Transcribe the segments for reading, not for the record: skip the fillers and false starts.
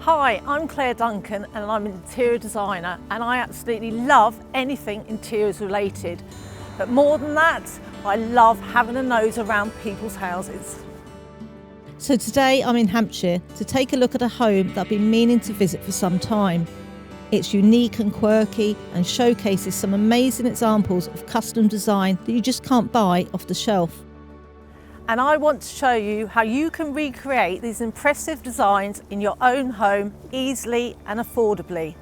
Hi, I'm Claire Duncan and I'm an interior designer, and I absolutely love anything interiors related. But more than that, I love having a nose around people's houses. So today I'm in Hampshire to take a look at a home that I've been meaning to visit for some time. It's unique and quirky and showcases some amazing examples of custom design that you just can't buy off the shelf. And I want to show you how you can recreate these impressive designs in your own home easily and affordably.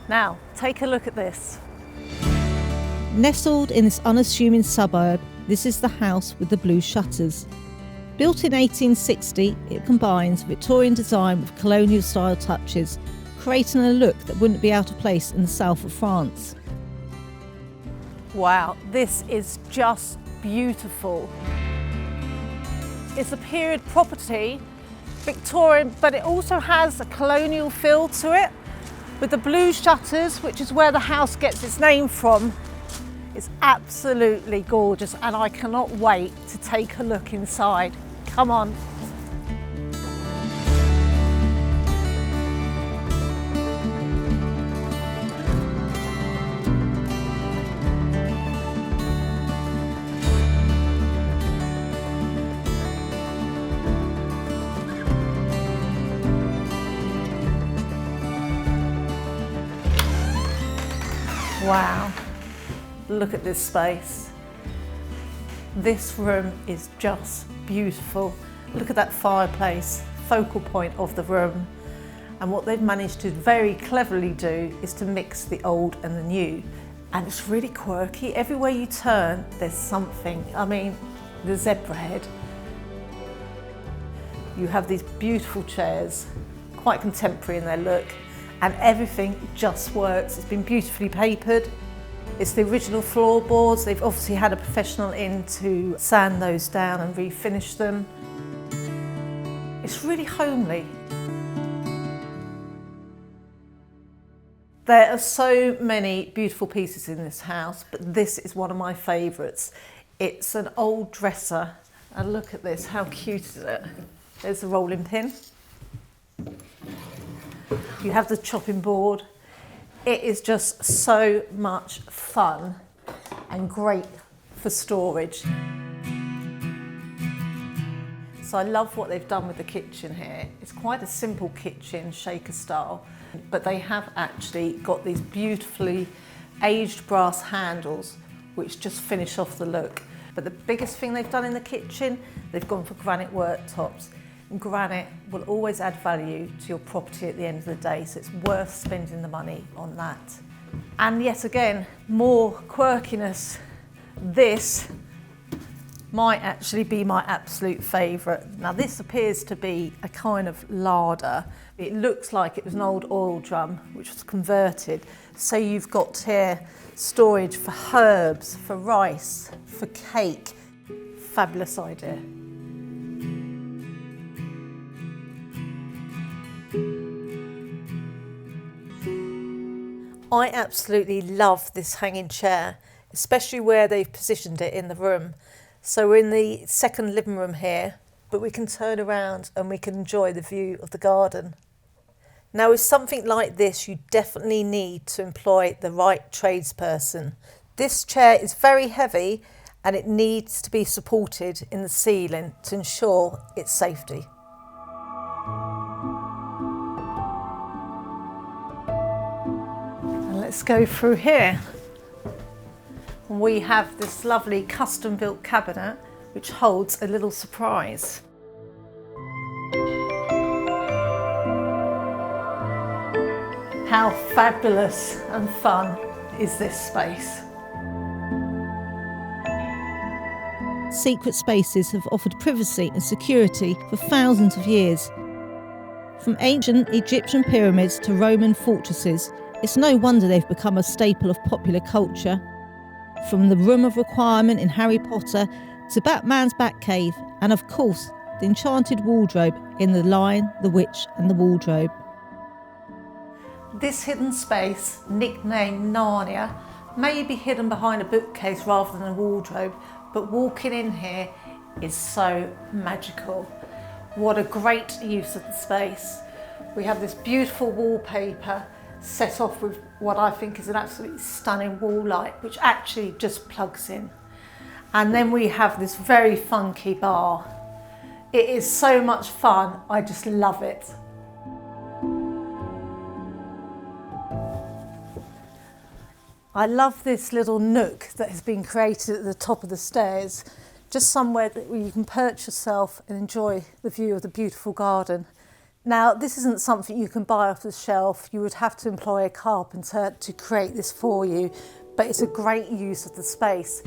Now, take a look at this. Nestled in this unassuming suburb, this is the house with the blue shutters. Built in 1860, it combines Victorian design with colonial style touches, creating a look that wouldn't be out of place in the south of France. Wow, this is just beautiful. It's a period property, Victorian, but it also has a colonial feel to it, with the blue shutters, which is where the house gets its name from. It's absolutely gorgeous, and I cannot wait to take a look inside. Come on. Wow, look at this space. This room is just beautiful. Look at that fireplace, focal point of the room. And what they've managed to very cleverly do is to mix the old and the new. And it's really quirky. Everywhere you turn, there's something. I mean, the zebra head. You have these beautiful chairs, quite contemporary in their look. And everything just works. It's been beautifully papered. It's the original floorboards. They've obviously had a professional in to sand those down and refinish them. It's really homely. There are so many beautiful pieces in this house, but this is one of my favourites. It's an old dresser, and look at this, how cute is it? There's the rolling pin. You have the chopping board. It is just so much fun and great for storage. So I love what they've done with the kitchen here. It's quite a simple kitchen, shaker style, but they have actually got these beautifully aged brass handles which just finish off the look. But the biggest thing they've done in the kitchen, they've gone for granite worktops. Granite will always add value to your property at the end of the day, so it's worth spending the money on that. And yet again, more quirkiness. This might actually be my absolute favourite. Now this appears to be a kind of larder. It looks like it was an old oil drum which was converted. So you've got here storage for herbs, for rice, for cake. Fabulous idea. I absolutely love this hanging chair, especially where they've positioned it in the room. So we're in the second living room here, but we can turn around and we can enjoy the view of the garden. Now with something like this, you definitely need to employ the right tradesperson. This chair is very heavy and it needs to be supported in the ceiling to ensure its safety. Let's go through here. We have this lovely custom built cabinet which holds a little surprise. How fabulous and fun is this space? Secret spaces have offered privacy and security for thousands of years. From ancient Egyptian pyramids to Roman fortresses, it's no wonder they've become a staple of popular culture. From the Room of Requirement in Harry Potter to Batman's Batcave, and of course, the enchanted wardrobe in The Lion, the Witch and the Wardrobe. This hidden space, nicknamed Narnia, may be hidden behind a bookcase rather than a wardrobe, but walking in here is so magical. What a great use of the space. We have this beautiful wallpaper set off with what I think is an absolutely stunning wall light, which actually just plugs in. And then we have this very funky bar. It is so much fun, I just love it. I love this little nook that has been created at the top of the stairs, just somewhere where you can perch yourself and enjoy the view of the beautiful garden. Now, this isn't something you can buy off the shelf. You would have to employ a carpenter to create this for you, but it's a great use of the space.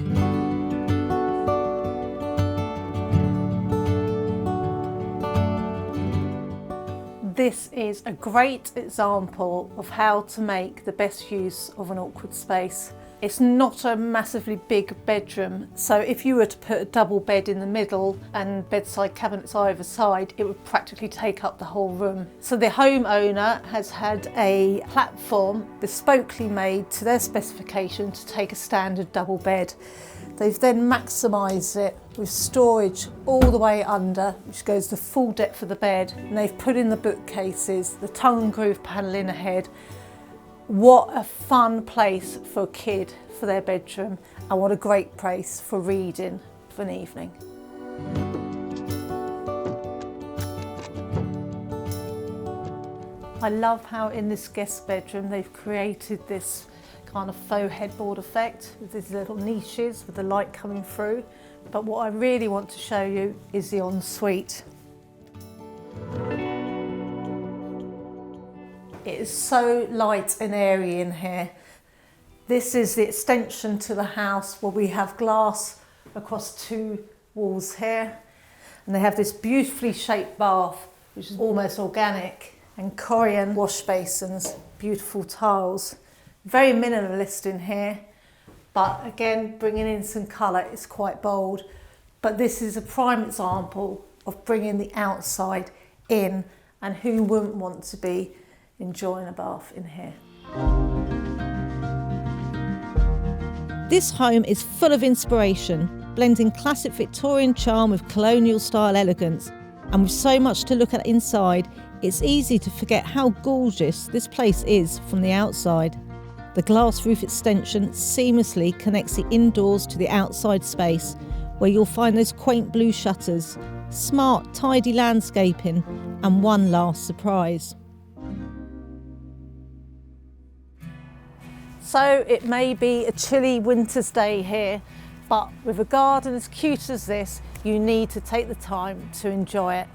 This is a great example of how to make the best use of an awkward space. It's not a massively big bedroom, so if you were to put a double bed in the middle and bedside cabinets either side, it would practically take up the whole room. So the homeowner has had a platform bespokely made to their specification to take a standard double bed. They've then maximised it with storage all the way under, which goes the full depth of the bed, and they've put in the bookcases, the tongue and groove paneling ahead. What a fun place for a kid for their bedroom, and what a great place for reading for an evening. I love how in this guest bedroom they've created this kind of faux headboard effect with these little niches with the light coming through. But what I really want to show you is the ensuite. It is so light and airy in here. This is the extension to the house where we have glass across two walls here. And they have this beautifully shaped bath, which is almost organic, and Victorian wash basins, beautiful tiles. Very minimalist in here, but again, bringing in some colour is quite bold. But this is a prime example of bringing the outside in, and who wouldn't want to be enjoying a bath in here. This home is full of inspiration, blending classic Victorian charm with colonial style elegance. And with so much to look at inside, it's easy to forget how gorgeous this place is from the outside. The glass roof extension seamlessly connects the indoors to the outside space, where you'll find those quaint blue shutters, smart, tidy landscaping, and one last surprise. So it may be a chilly winter's day here, but with a garden as cute as this, you need to take the time to enjoy it.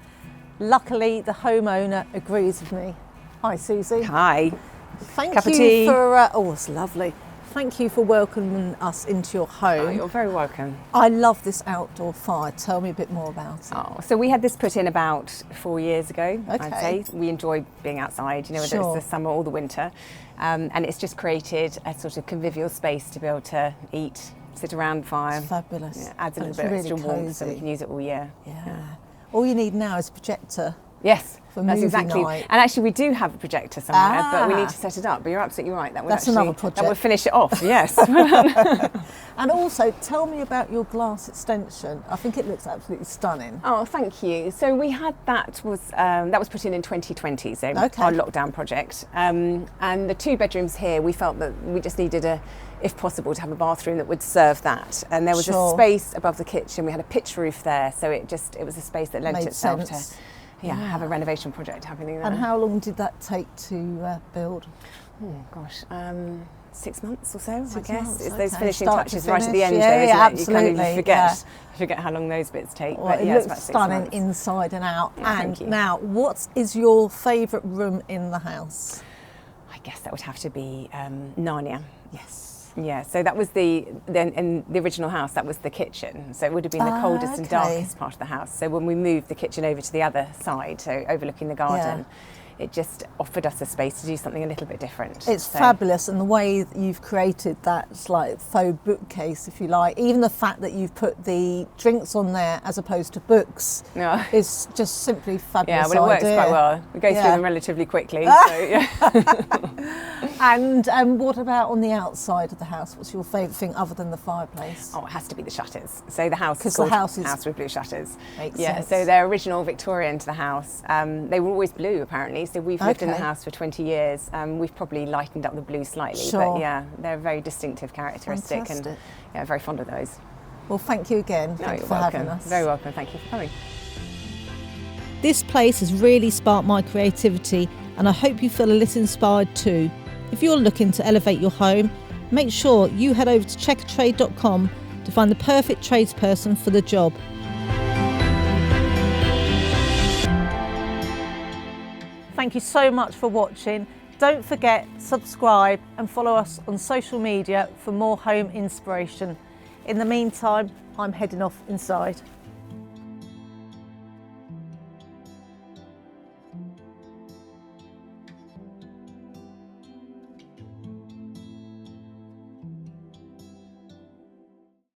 Luckily, the homeowner agrees with me. Hi, Susie. Hi. Thank Cup of you tea. for, oh, it's lovely. Thank you for welcoming us into your home. Oh, you're very welcome. I love this outdoor fire. Tell me a bit more about it. Oh, so we had this put in about 4 years ago, I'd Okay. say. We enjoy being outside, you know, whether Sure. it's the summer or the winter. And it's just created a sort of convivial space to be able to eat, sit around the fire. It's fabulous. Yeah, adds a And little bit it's of extra really warmth so we cosy. can use it all year. Yeah. All you need now is a projector. Yes, For that's movie exactly. night. And actually, we do have a projector somewhere, but we Ah. need to set it up. But you're absolutely right. That would That's actually, another project. That would finish it off. Yes. And also, tell me about your glass extension. I think it looks absolutely stunning. Oh, thank you. So we had that was put in 2020, so Okay. our lockdown project. And the 2 bedrooms here, we felt that we just needed if possible, to have a bathroom that would serve that. And there was Sure. a space above the kitchen. We had a pitch roof there, so it was a space that lent Made itself sense. to have a renovation project happening there. And how long did that take to build? Oh gosh. 6 months or so, I 6 guess. months, It's those okay. finishing Start to touches right at the finish. end, Yeah, though, isn't yeah, it? You kind absolutely, of forget how long those bits take. Well, but it yeah, it's about looks 6 stunning months. inside and out. Yeah, and thank you. now, what is your favourite room in the house? I guess that would have to be Narnia. Yes. Yeah, so that was in the original house, that was the kitchen. So it would have been the coldest and okay. darkest part of the house. So when we moved the kitchen over to the other side, so overlooking the garden, it just offered us a space to do something a little bit different. It's So- fabulous, and the way that you've created that like faux bookcase, if you like, even the fact that you've put the drinks on there as opposed to books, Yeah. is just simply fabulous. Yeah, well, it works idea. quite well. We go Yeah. through them relatively quickly. So, yeah. And what about on the outside of the house? What's your favourite thing other than the fireplace? Oh, it has to be the shutters. So the house is the called house with blue shutters. Makes yeah, sense. so they're original Victorian to the house. They were always blue apparently, so we've lived in the house for 20 years. We've probably lightened up the blue slightly, Sure. but yeah, they're a very distinctive characteristic. Fantastic. And yeah, very fond of those. Well, thank you again. No, Thank you're you for welcome. having us. Very welcome, thank you for coming. This place has really sparked my creativity, and I hope you feel a little inspired too. If you're looking to elevate your home, make sure you head over to Checkatrade.com to find the perfect tradesperson for the job. Thank you so much for watching. Don't forget, subscribe and follow us on social media for more home inspiration. In the meantime, I'm heading off inside.